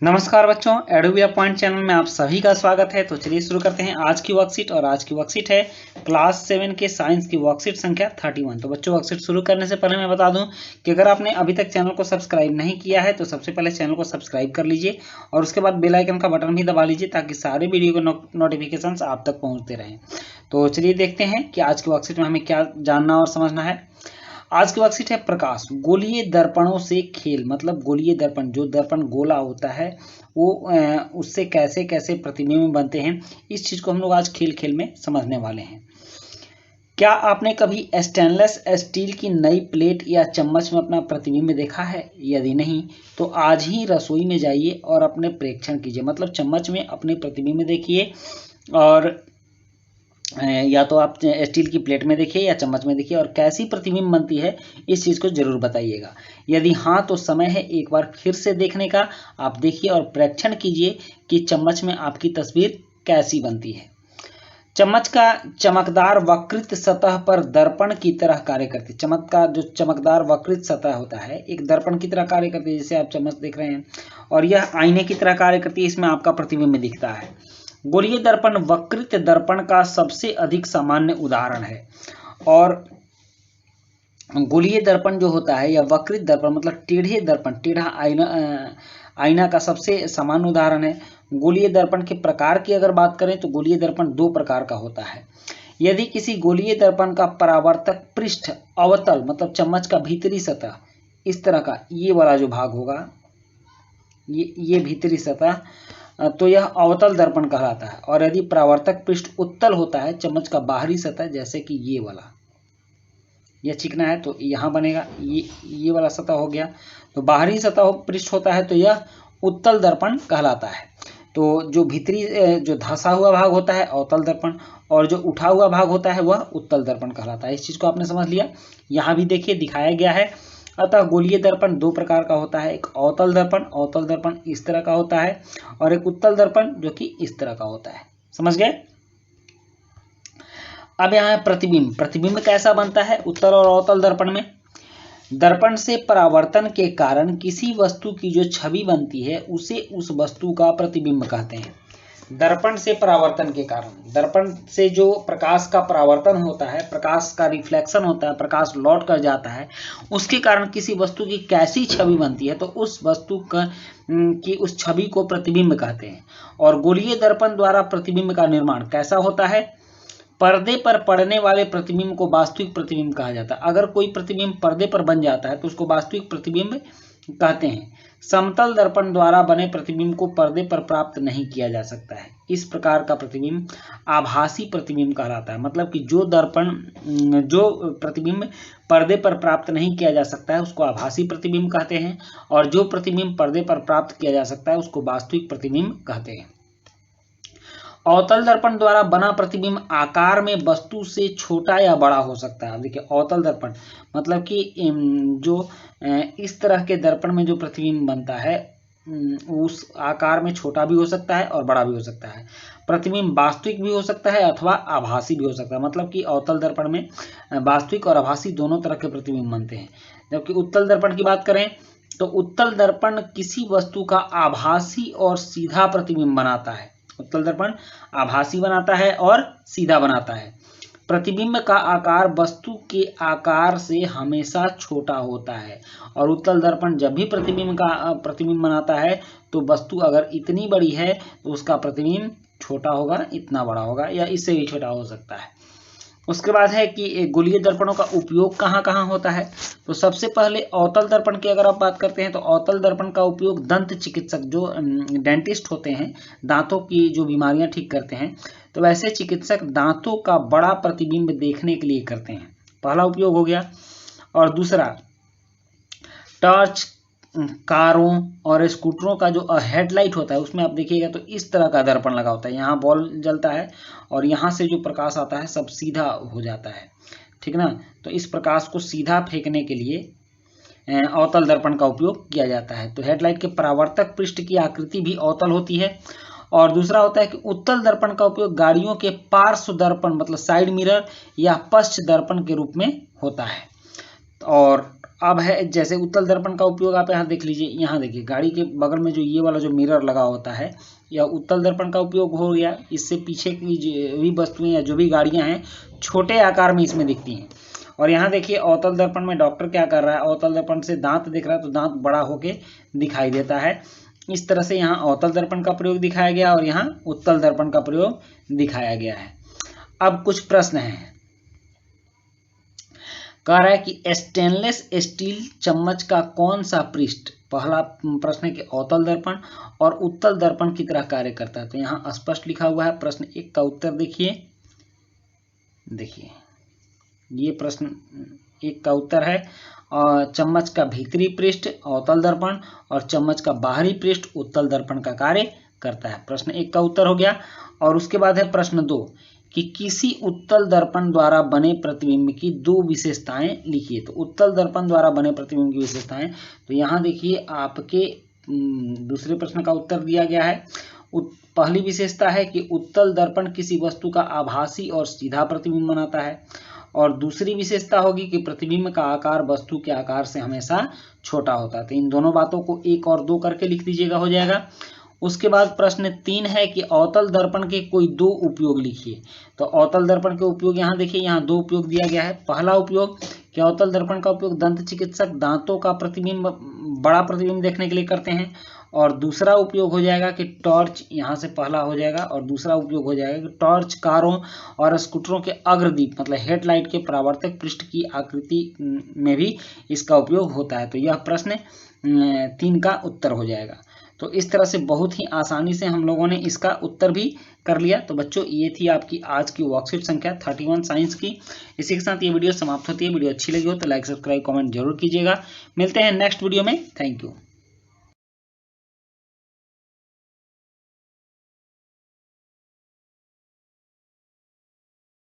नमस्कार बच्चों, एडोबिया point channel में आप सभी का स्वागत है। तो चलिए शुरू करते हैं आज की वर्कशीट। और आज की वर्कशीट है क्लास 7 के साइंस की वर्कशीट संख्या 31। तो बच्चों, वर्कशीट शुरू करने से पहले मैं बता दूं कि अगर आपने अभी तक चैनल को सब्सक्राइब नहीं किया है तो सबसे पहले चैनल को सब्सक्राइब कर लीजिए और उसके बाद बेल आइकन का बटन भी दबा लीजिए ताकि सारे वीडियो के नोटिफिकेशन आप तक पहुँचते रहें। तो चलिए देखते हैं कि आज की वर्कशीट में हमें क्या जानना और समझना है। आज की वर्कशीट है प्रकाश गोलीय दर्पणों से खेल। मतलब गोलीय दर्पण, जो दर्पण गोला होता है वो उससे कैसे कैसे प्रतिबिंब बनते हैं, इस चीज को हम लोग आज खेल खेल में समझने वाले हैं। क्या आपने कभी स्टेनलेस स्टील की नई प्लेट या चम्मच में अपना प्रतिबिंब देखा है? यदि नहीं तो आज ही रसोई में जाइए और अपने प्रेक्षण कीजिए। मतलब चम्मच में अपने प्रतिबिंब देखिए, और या तो आप स्टील की प्लेट में देखिए या चम्मच में देखिए, और कैसी प्रतिबिंब बनती है इस चीज़ को जरूर बताइएगा। यदि हाँ तो समय है एक बार फिर से देखने का। आप देखिए और प्रेक्षण कीजिए कि चम्मच में आपकी तस्वीर कैसी बनती है। चम्मच का चमकदार वक्रित सतह पर दर्पण की तरह कार्य करती है। चम्मच का जो चमकदार वक्रित सतह होता है एक दर्पण की तरह कार्य करती है, जैसे आप चम्मच देख रहे हैं, और यह आईने की तरह कार्य करती है। इसमें आपका प्रतिबिंब दिखता है। गोलीय दर्पण वक्रित दर्पण का सबसे अधिक सामान्य उदाहरण है। और गोलीय दर्पण जो होता है या वक्रित दर्पण मतलब टेढ़े दर्पण, टेढ़ा आईना का सबसे सामान्य उदाहरण है। गोलीय दर्पण के प्रकार की अगर बात करें तो गोलीय दर्पण दो प्रकार का होता है। यदि किसी गोलीय दर्पण का परावर्तक पृष्ठ अवतल मतलब चम्मच का भीतरी सतह इस तरह का, ये वाला जो भाग होगा, ये भीतरी सतह, तो यह अवतल दर्पण कहलाता है। और यदि परावर्तक पृष्ठ उत्तल होता है, चम्मच का बाहरी सतह जैसे कि ये वाला, यह चिकना है तो यहाँ बनेगा, ये वाला सतह हो गया, तो बाहरी सतह पृष्ठ होता है तो यह उत्तल दर्पण कहलाता है। तो जो भीतरी जो धंसा हुआ भाग होता है अवतल दर्पण, और जो उठा हुआ भाग होता है वह उत्तल दर्पण कहलाता है। इस चीज को आपने समझ लिया। यहाँ भी देखिए दिखाया गया है। अतः गोलीय दर्पण दो प्रकार का होता है, एक अवतल दर्पण इस तरह का होता है, और एक उत्तल दर्पण जो कि इस तरह का होता है। समझ गए? अब यहाँ है प्रतिबिंब। प्रतिबिंब कैसा बनता है उत्तल और अवतल दर्पण में? दर्पण से परावर्तन के कारण किसी वस्तु की जो छवि बनती है उसे उस वस्तु का प्रतिबिंब कहते हैं। दर्पण से परावर्तन के कारण, दर्पण से जो प्रकाश का परावर्तन होता है, प्रकाश का रिफ्लेक्शन होता है, प्रकाश लौट कर जाता है, उसके कारण किसी वस्तु की कैसी छवि बनती है तो उस वस्तु की उस छवि को प्रतिबिंब कहते हैं। और गोलीय दर्पण द्वारा प्रतिबिंब का निर्माण कैसा होता है? पर्दे पर पड़ने वाले प्रतिबिंब को वास्तविक प्रतिबिंब कहा जाता है। अगर कोई प्रतिबिंब पर्दे पर बन जाता है तो उसको वास्तविक प्रतिबिंब कहते हैं। समतल दर्पण द्वारा बने प्रतिबिंब को पर्दे पर प्राप्त नहीं किया जा सकता है। इस प्रकार का प्रतिबिंब आभासी प्रतिबिंब कहलाता है। मतलब कि जो प्रतिबिंब पर्दे पर प्राप्त नहीं किया जा सकता है उसको आभासी प्रतिबिंब कहते हैं, और जो प्रतिबिंब पर्दे पर प्राप्त किया जा सकता है उसको वास्तविक प्रतिबिंब कहते हैं। अवतल दर्पण द्वारा बना प्रतिबिंब आकार में वस्तु से छोटा या बड़ा हो सकता है। देखिए अवतल दर्पण मतलब कि जो इस तरह के दर्पण में जो प्रतिबिंब बनता है उस आकार में छोटा भी हो सकता है और बड़ा भी हो सकता है। प्रतिबिंब वास्तविक भी हो सकता है अथवा आभासी भी हो सकता है। मतलब कि अवतल दर्पण में वास्तविक और आभासी दोनों तरह के प्रतिबिंब बनते हैं। जबकि उत्तल दर्पण की बात करें तो उत्तल दर्पण किसी वस्तु का आभासी और सीधा प्रतिबिंब बनाता है। उत्तल दर्पण आभासी बनाता है और सीधा बनाता है। प्रतिबिंब का आकार वस्तु के आकार से हमेशा छोटा होता है, और उत्तल दर्पण जब भी प्रतिबिंब बनाता है तो वस्तु अगर इतनी बड़ी है तो उसका प्रतिबिंब छोटा होगा, इतना बड़ा होगा या इससे भी छोटा हो सकता है। उसके बाद है कि गोलीय दर्पणों का उपयोग कहाँ कहाँ होता है। तो सबसे पहले अवतल दर्पण की अगर आप बात करते हैं तो अवतल दर्पण का उपयोग दंत चिकित्सक, जो डेंटिस्ट होते हैं, दांतों की जो बीमारियां ठीक करते हैं, तो वैसे चिकित्सक दांतों का बड़ा प्रतिबिंब देखने के लिए करते हैं। पहला उपयोग हो गया। और दूसरा, टॉर्च, कारों और स्कूटरों का जो हेडलाइट होता है उसमें आप देखिएगा तो इस तरह का दर्पण लगा होता है। यहाँ बॉल जलता है और यहाँ से जो प्रकाश आता है सब सीधा हो जाता है, ठीक ना। तो इस प्रकाश को सीधा फेंकने के लिए अवतल दर्पण का उपयोग किया जाता है। तो हेडलाइट के परावर्तक पृष्ठ की आकृति भी अवतल होती है। और दूसरा होता है कि उत्तल दर्पण का उपयोग गाड़ियों के पार्श्व दर्पण मतलब साइड मिरर या पश्च दर्पण के रूप में होता है। और अब है जैसे उत्तल दर्पण का उपयोग आप यहाँ देख लीजिए, यहाँ देखिए गाड़ी के बगल में जो ये वाला जो मिरर लगा होता है यह उत्तल दर्पण का उपयोग हो गया। इससे पीछे की जो भी वस्तुएं या जो भी गाड़ियां हैं छोटे आकार में इसमें दिखती हैं। और यहाँ देखिए अवतल दर्पण में डॉक्टर क्या कर रहा है, अवतल दर्पण से दांत दिख रहा है तो दांत बड़ा होके दिखाई देता है। इस तरह से यहाँ अवतल दर्पण का प्रयोग दिखाया गया और यहाँ उत्तल दर्पण का प्रयोग दिखाया गया है। अब कुछ प्रश्न हैं। कह रहा है कि स्टेनलेस स्टील चम्मच का कौन सा पृष्ठ, पहला प्रश्न है कि अवतल दर्पण और उत्तल दर्पण की तरह कार्य करता है। तो यहाँ स्पष्ट लिखा हुआ है। प्रश्न 1 का उत्तर देखिए, ये प्रश्न 1 का उत्तर है। और चम्मच का भीतरी पृष्ठ अवतल दर्पण और चम्मच का बाहरी पृष्ठ उत्तल दर्पण का कार्य करता है। प्रश्न 1 का उत्तर हो गया। और उसके बाद है प्रश्न 2 कि किसी उत्तल दर्पण द्वारा बने प्रतिबिंब की 2 विशेषताएं लिखिए। तो उत्तल दर्पण द्वारा बने प्रतिबिंब की विशेषताएं, तो यहाँ देखिए आपके दूसरे प्रश्न का उत्तर दिया गया है। पहली विशेषता है कि उत्तल दर्पण किसी वस्तु का आभासी और सीधा प्रतिबिंब बनाता है। और दूसरी विशेषता होगी कि प्रतिबिंब का आकार वस्तु के आकार से हमेशा छोटा होता है। तो इन दोनों बातों को 1 और 2 करके लिख दीजिएगा, हो जाएगा। उसके बाद प्रश्न 3 है कि अवतल दर्पण के कोई 2 उपयोग लिखिए। तो अवतल दर्पण के उपयोग यहाँ देखिए, यहाँ 2 उपयोग दिया गया है। पहला उपयोग कि अवतल दर्पण का उपयोग दंत चिकित्सक दांतों का प्रतिबिंब, बड़ा प्रतिबिंब देखने के लिए करते हैं। और दूसरा उपयोग हो जाएगा कि टॉर्च, यहाँ से पहला हो जाएगा और दूसरा उपयोग हो जाएगा कि टॉर्च, कारों और स्कूटरों के अग्रदीप मतलब हेडलाइट के परावर्तक पृष्ठ की आकृति में भी इसका उपयोग होता है। तो यह प्रश्न 3 का उत्तर हो जाएगा। तो इस तरह से बहुत ही आसानी से हम लोगों ने इसका उत्तर भी कर लिया। तो बच्चों ये थी आपकी आज की वर्कशीट संख्या 31 साइंस की। इसी के साथ ये वीडियो समाप्त होती है। वीडियो अच्छी लगी हो तो लाइक, सब्सक्राइब, कमेंट जरूर कीजिएगा। मिलते हैं नेक्स्ट वीडियो में। Thank you.